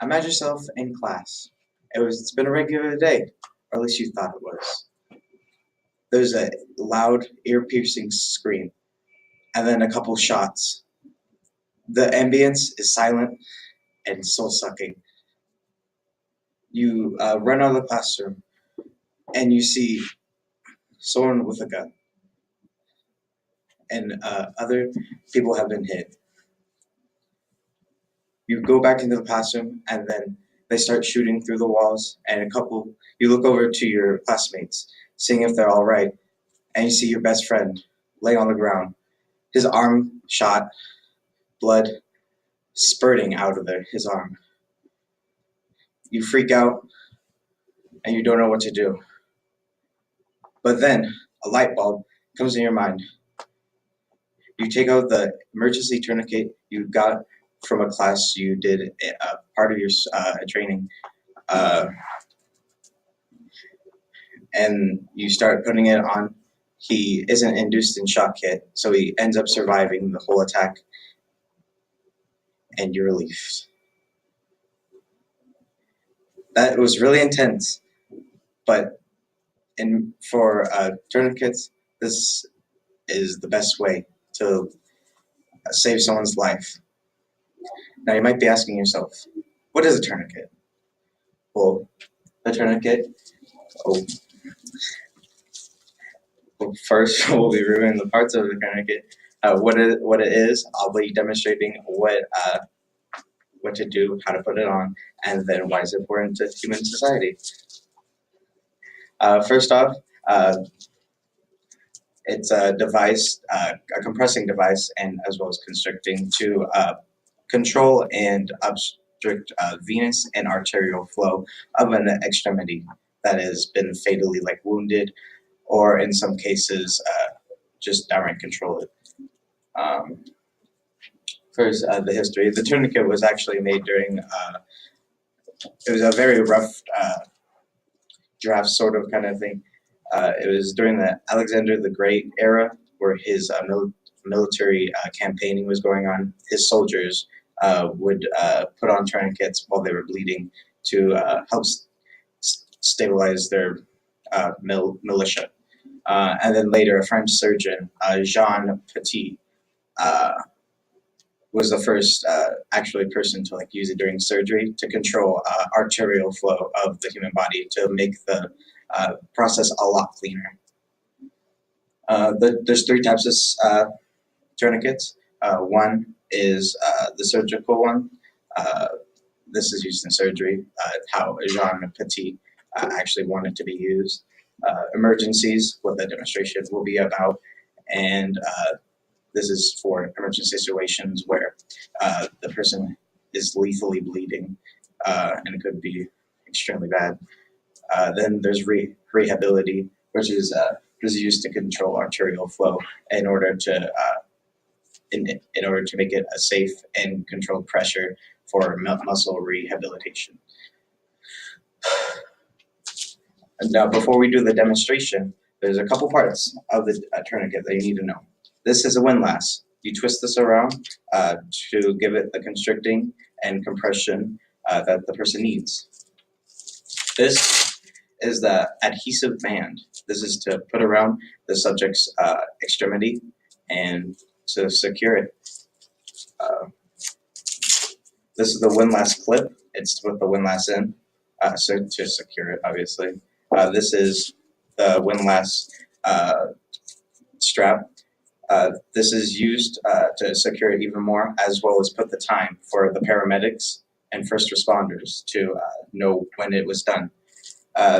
Imagine yourself in class. It's been a regular day, or at least you thought it was. There's a loud, ear-piercing scream, and then a couple shots. The ambience is silent and soul-sucking. You run out of the classroom, and you see someone with a gun, and other people have been hit. You go back into the classroom, and then they start shooting through the walls, and you look over to your classmates, seeing if they're all right, and you see your best friend lay on the ground, his arm shot, blood spurting out of his arm. You freak out, and you don't know what to do. But then a light bulb comes in your mind. You take out the emergency tourniquet you got from a class you did part of your training, and you start putting it on. He isn't induced in shock yet, so he ends up surviving the whole attack, and you're relieved. That was really intense, but for tourniquets, this is the best way to save someone's life. Now you might be asking yourself, what is a tourniquet? Well, a tourniquet, oh, well, first we'll be reviewing the parts of the tourniquet. What it is, I'll be demonstrating what to do, how to put it on, and then why it's important to human society. First off, it's a device, a compressing device, and as well as constricting to control and obstruct venous and arterial flow of an extremity that has been fatally wounded, or in some cases just downright control it. First, the history. The tourniquet was actually made during, it was a very rough draft sort of kind of thing. It was during the Alexander the Great era, where his military campaigning was going on. His soldiers would put on tourniquets while they were bleeding to help stabilize their militia. And then later, a French surgeon, Jean Petit, was the first actually person to use it during surgery to control arterial flow of the human body to make the process a lot cleaner. There's three types of tourniquets. One is the surgical one. This is used in surgery, how Jean Petit actually wanted to be used. Emergencies, what the demonstration will be about, and this is for emergency situations where the person is lethally bleeding and it could be extremely bad. Then there's rehabilitation, which is used to control arterial flow in order to make it a safe and controlled pressure for muscle rehabilitation. Now, before we do the demonstration, there's a couple parts of the tourniquet that you need to know. This is a windlass. You twist this around to give it the constricting and compression that the person needs. This is the adhesive band. This is to put around the subject's extremity and to secure it. This is the windlass clip. It's to put the windlass in, so to secure it, obviously. This is the windlass strap. This is used to secure it even more, as well as put the time for the paramedics and first responders to know when it was done.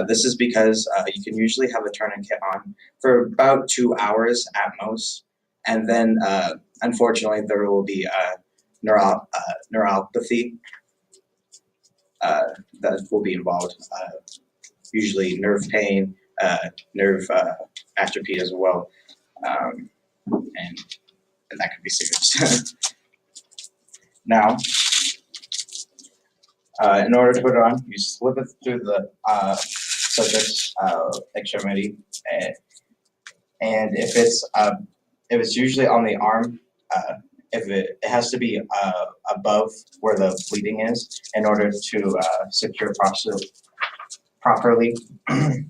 This is because you can usually have a tourniquet on for about 2 hours at most, and then unfortunately there will be neuropathy that will be involved, usually nerve pain, nerve atrophy as well. And that could be serious. Now, in order to put it on, you slip it through the subject's extremity, and if it's usually on the arm, if it has to be above where the bleeding is in order to secure properly. And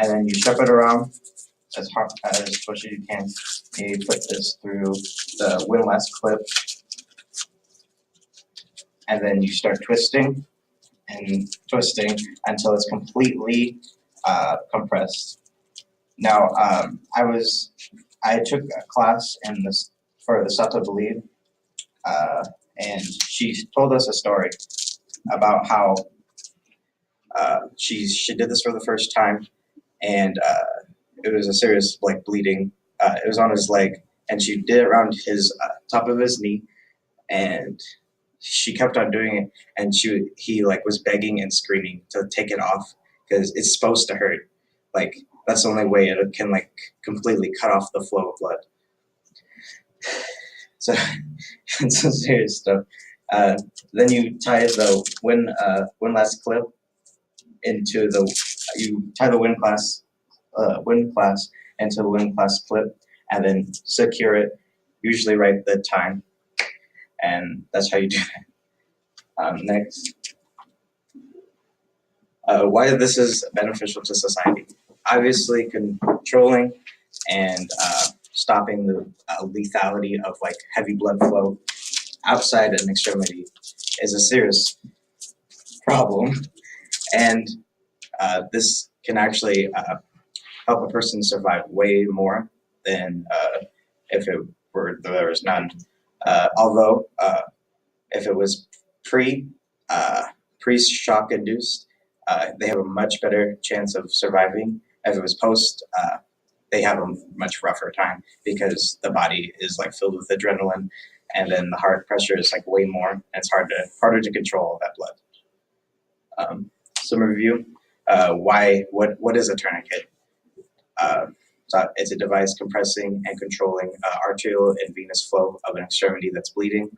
then you shove it around as hard as much as you can. And you put this through the windlass clip, and then you start twisting and twisting until it's completely compressed. Now, I took a class in this for the Sata Believe, and she told us a story about how she did this for the first time, and it was a serious like bleeding. It was on his leg, and she did it around his top of his knee, and she kept on doing it, and he like was begging and screaming to take it off because it's supposed to hurt. Like that's the only way it can like completely cut off the flow of blood. So it's some serious stuff. Then you tie the windlass clip into you tie the windlass into the windlass clip, and then secure it. Usually write the time, and that's how you do it. Next, why this is beneficial to society. Obviously, controlling and stopping the lethality of like heavy blood flow outside an extremity is a serious problem, and this can actually help a person survive way more than if there was none. Although if it was pre-shock induced, they have a much better chance of surviving. If it was post, they have a much rougher time because the body is like filled with adrenaline, and then the heart pressure is like way more. And it's harder to control that blood. Some review. What is a tourniquet? So it's a device compressing and controlling arterial and venous flow of an extremity that's bleeding.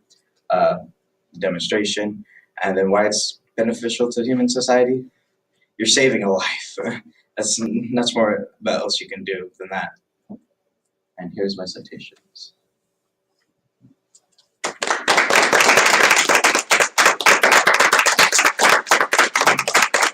Demonstration, and then why it's beneficial to human society. You're saving a life. That's much more else you can do than that. And here's my citations.